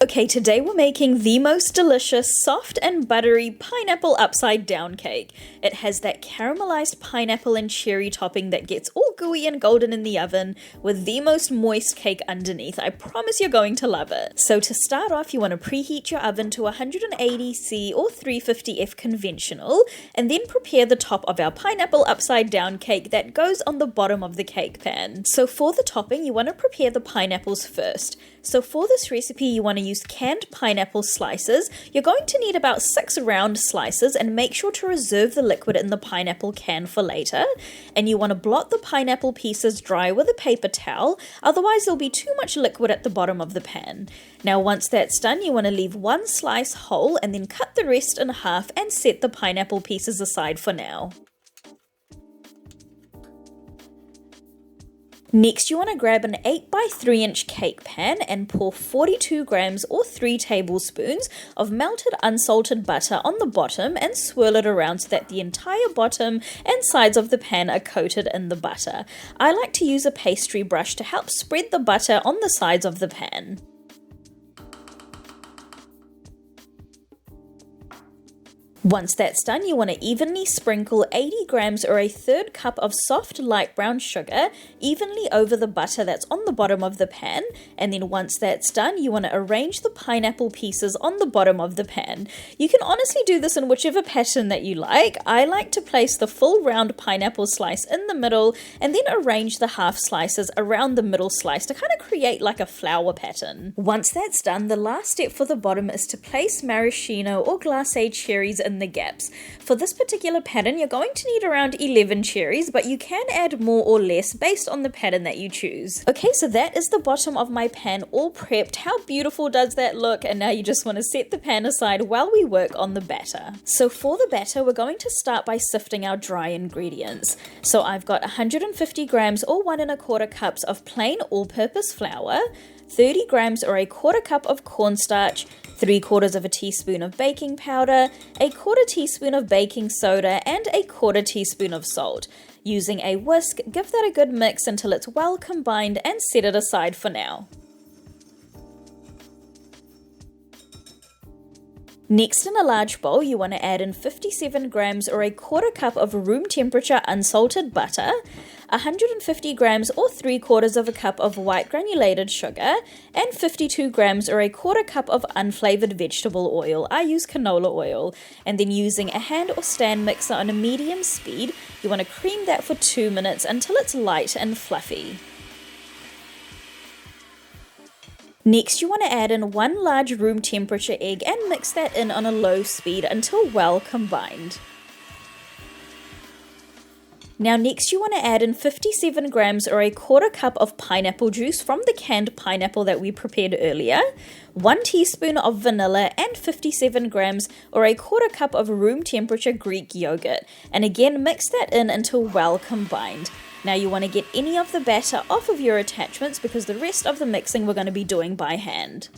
Okay, today we're making the most delicious, soft and buttery pineapple upside down cake. It has that caramelized pineapple and cherry topping that gets all gooey and golden in the oven with the most moist cake underneath. I promise you're going to love it. So to start off, you want to preheat your oven to 180°C or 350°F conventional, and then prepare the top of our pineapple upside down cake that goes on the bottom of the cake pan. So for the topping, you want to prepare the pineapples first. So for this recipe, you want to use canned pineapple slices. You're going to need about 6 round slices, and make sure to reserve the liquid in the pineapple can for later. And you want to blot the pineapple pieces dry with a paper towel, otherwise there'll be too much liquid at the bottom of the pan. Now once that's done, you want to leave one slice whole and then cut the rest in half and set the pineapple pieces aside for now. Next, you want to grab an 8x3" cake pan and pour 42 grams or 3 tablespoons of melted unsalted butter on the bottom and swirl it around so that the entire bottom and sides of the pan are coated in the butter. I like to use a pastry brush to help spread the butter on the sides of the pan. Once that's done, you want to evenly sprinkle 80 grams or a third cup of soft light brown sugar evenly over the butter that's on the bottom of the pan, and then once that's done, you want to arrange the pineapple pieces on the bottom of the pan. You can honestly do this in whichever pattern that you like. I like to place the full round pineapple slice in the middle and then arrange the half slices around the middle slice to kind of create like a flower pattern. Once that's done, the last step for the bottom is to place maraschino or glacé cherries in the gaps. For this particular pattern, you're going to need around 11 cherries, but you can add more or less based on the pattern that you choose. Okay, so that is the bottom of my pan all prepped. How beautiful does that look? And now you just want to set the pan aside while we work on the batter. So for the batter, we're going to start by sifting our dry ingredients. So I've got 150 grams or 1 1/4 cups of plain all-purpose flour, 30 grams or a 1/4 cup of cornstarch, 3/4 of a teaspoon of baking powder, a 1/4 teaspoon of baking soda, and a 1/4 teaspoon of salt. Using a whisk, give that a good mix until it's well combined and set it aside for now. Next, in a large bowl, you want to add in 57 grams or a 1/4 cup of room temperature unsalted butter, 150 grams or 3/4 of a cup of white granulated sugar, and 52 grams or a 1/4 cup of unflavoured vegetable oil. I use canola oil. And then using a hand or stand mixer on a medium speed, you want to cream that for 2 minutes until it's light and fluffy. Next, you want to add in 1 large room temperature egg and mix that in on a low speed until well combined. Now next you want to add in 57 grams or a 1/4 cup of pineapple juice from the canned pineapple that we prepared earlier, 1 teaspoon of vanilla, and 57 grams or a 1/4 cup of room temperature Greek yogurt. And again, mix that in until well combined. Now you want to get any of the batter off of your attachments because the rest of the mixing we're going to be doing by hand.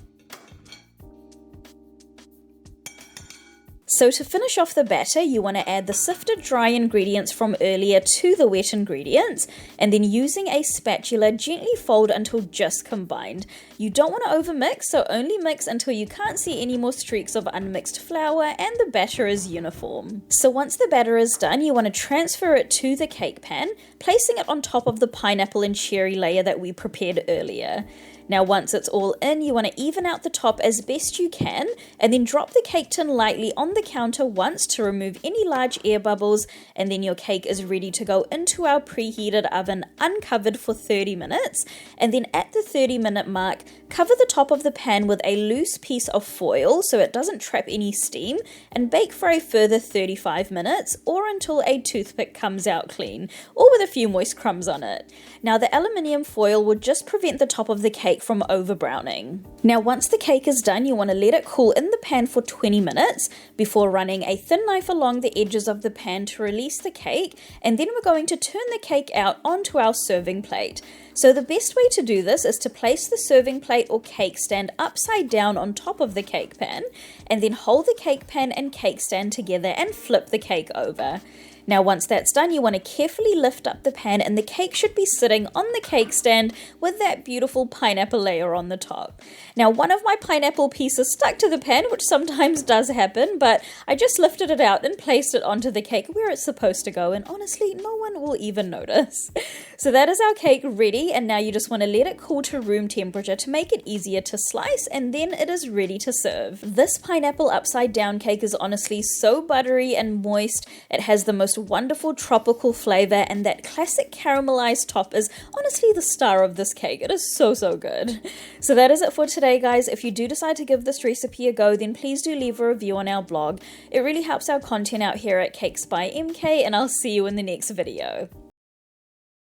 So to finish off the batter, you want to add the sifted dry ingredients from earlier to the wet ingredients, and then using a spatula, gently fold until just combined. You don't want to overmix, so only mix until you can't see any more streaks of unmixed flour and the batter is uniform. So once the batter is done, you want to transfer it to the cake pan, placing it on top of the pineapple and cherry layer that we prepared earlier. Now once it's all in, you want to even out the top as best you can, and then drop the cake tin lightly on the counter once to remove any large air bubbles, and then your cake is ready to go into our preheated oven uncovered for 30 minutes. And then at the 30-minute mark, cover the top of the pan with a loose piece of foil so it doesn't trap any steam, and bake for a further 35 minutes or until a toothpick comes out clean, or with a few moist crumbs on it. Now the aluminium foil will just prevent the top of the cake from over browning. Now once the cake is done, you want to let it cool in the pan for 20 minutes before running a thin knife along the edges of the pan to release the cake, and then we're going to turn the cake out onto our serving plate. So the best way to do this is to place the serving plate or cake stand upside down on top of the cake pan, and then hold the cake pan and cake stand together and flip the cake over. Now once that's done, you want to carefully lift up the pan and the cake should be sitting on the cake stand with that beautiful pineapple layer on the top. Now one of my pineapple pieces stuck to the pan, which sometimes does happen, but I just lifted it out and placed it onto the cake where it's supposed to go, and honestly no one will even notice. So that is our cake ready, and now you just want to let it cool to room temperature to make it easier to slice, and then it is ready to serve. This pineapple upside down cake is honestly so buttery and moist. It has the most wonderful tropical flavor, and that classic caramelized top is honestly the star of this cake. It is so good. So that is it for today, guys. If you do decide to give this recipe a go, then please do leave a review on our blog. It really helps our content out here at Cakes by MK, and I'll see you in the next video.